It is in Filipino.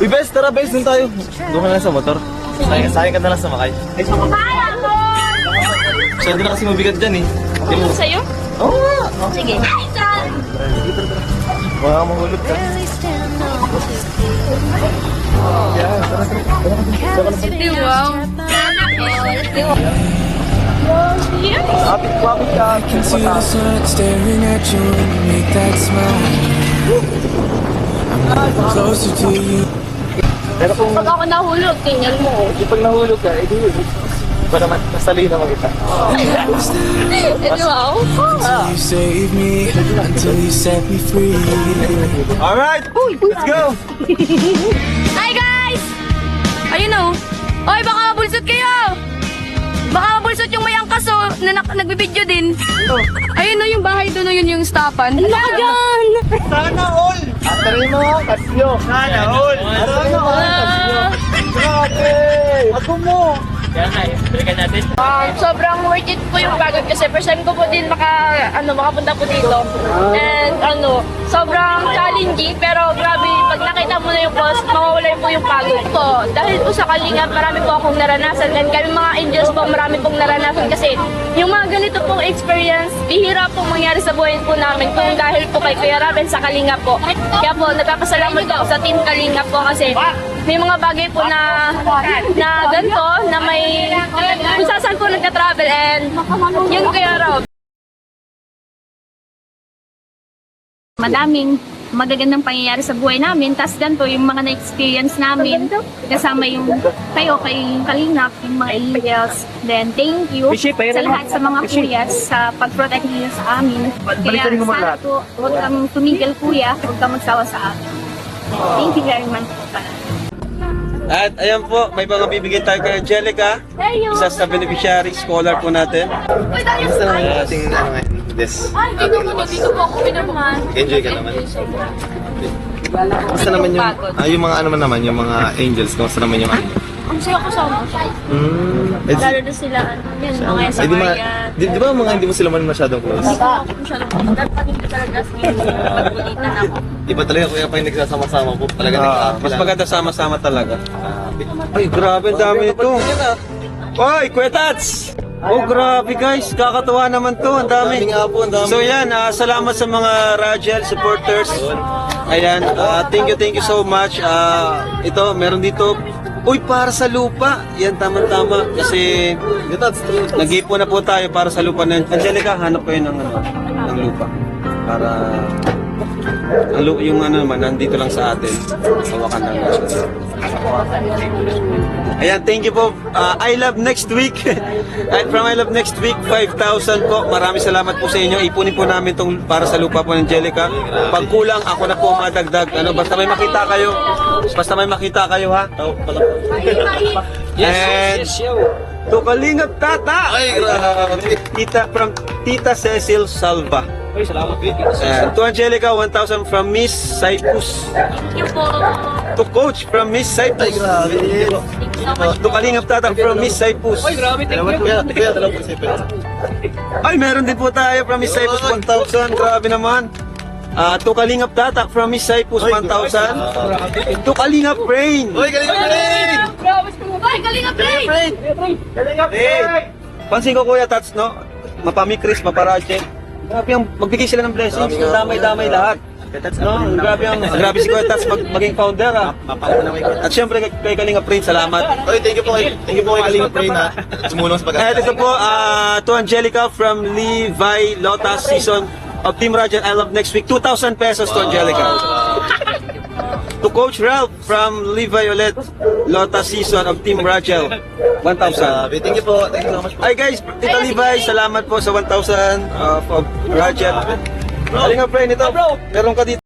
Uy, Bes, tara, Bes, dun tayo. Doon ka na lang sa motor. Sayang ka na lang sumakay. Kaya ako! Masyado na kasi mabigat dyan eh. Ano sa'yo? Oo nga. Sige. Baka mahulog ka. Wow. Kapit ka. Can see the sun staring at you when you make that smile. I'm closer to you. Pero kung Pag ako nahulog, tingnan mo. pag nahulog ka, edi yun. Iba naman, nasali naman kita. Wow. You save me until you set me free. Alright, let's go! Hi guys! Ayun o. Oy, baka mabulsot kayo! Baka mabulsot yung may angkas o, na nagbibideo din. Ayun o, yung bahay doon o yun yung stapan. Ano ka dyan? Sana all! Atarin mo, Kasyo! Sana all! Sana all, Kasyo! Grabe! Ako mo! Sobrang worth it po yung pagod kasi first time ko po din makapunta po dito. And sobrang challenging pero grabe pag nakita mo na yung post, mawawala po yung pagod po. Dahil po sa Kalingap, marami po akong naranasan and kami mga angels po, marami pong naranasan kasi yung mga ganito pong experience, bihira pong mangyari sa buhay po namin kung dahil po kay Kuya Raven sa Kalingap po. Kaya po, nagpapasalamat po ako sa Team Kalingap po kasi may mga bagay po na ganito, na may kung saan po nagka-travel and yun Kuya Rob. Madaming magagandang pangyayari sa buhay namin, tas ganito yung mga na-experience namin kasama yung kayo kay Kalingap, yung mga angels. Then thank you sa lahat sa mga kuya sa pag-protect niyo sa amin. Kaya sana po, huwag kang tumigil kuya, huwag kang magsawa sa amin. Thank you very much po pala. At ayan po, may mga bibigyan tayo kay Angelica. Isa sa beneficiary scholar po natin. Basta naman yung ating this. Ay, dito po ako pinamahan. Enjoy ka naman. Basta naman yung mga naman, yung mga angels, kamusta naman yung Ang saya ko sama. Lalo na sila, yun, mga sa Marian. Di ba mga hindi mo sila man masyadong close? Hindi ko ako masyadong dapat hindi talaga magbulitan ako. Iba talaga kuya pa yung nagsasama-sama po. Talaga Mas maganda sama-sama talaga. Ay, grabe, ang dami ito. Oy, Kuya Tats! Oh, grabe guys, kakatuwa naman to, ang dami. Nga po, ang dami. So yan, salamat sa mga Rajel supporters. Ayan, thank you so much. Ito, meron dito. Uy, para sa lupa. Yan, tama-tama. Kasi nag-iipon na po tayo para sa lupa na yan. Angelica, hanap kayo ng lupa. Para yung naman, nandito lang sa atin. Sa Wakanda National. Ayan, thank you po. I Love Next Week. At from I Love Next Week, 5,000 po. Maraming salamat po sa inyo. Ipunin po namin tong para sa lupa po ng Angelica. Pag kulang, ako na po madagdag. Basta may makita kayo. Basta may makita kayo, ha? And to Kalingap Tata. Ay, grabe. From Tita Cecil Salva. To Angelica, 1,000 from Miss Cyprus. Thank you po. To Coach from Miss Cyprus. Ay, grabe. To Kalingap Tata from Miss Cyprus. Kuya, dalawang posible. Ay, meron din po tayo from Miss Cyprus, 1,000. Grabe naman. To Kalingap Tata from Miss Cyprus, 1,000. To Kalingap Rain. Uy, galing ka rin! Ay, galing ang play! Pansin ko Kuya Tats, no? Mapamikris, maparache. Grabe ang magbigay sila ng blessings. Damay-damay lahat. No, grabe si Kuya Tats maging founder, ha. At syempre kay Kalingap Rain, salamat. Uy, thank you po kay Kalinga Brain, ha. Sumulong sa At ito po, to Angelica from Levi Lotus season of Team Rajan, I Love Next Week, 2,000 pesos to Angelica. To Coach Ralph from Levi ulit, Lotus season of Team Rachel, 1,000. Thank you po. Thank you so much po. Hi guys, Tita Levi, salamat po sa 1,000 of Rachel. Kalingap Rain, ito, meron ka dito.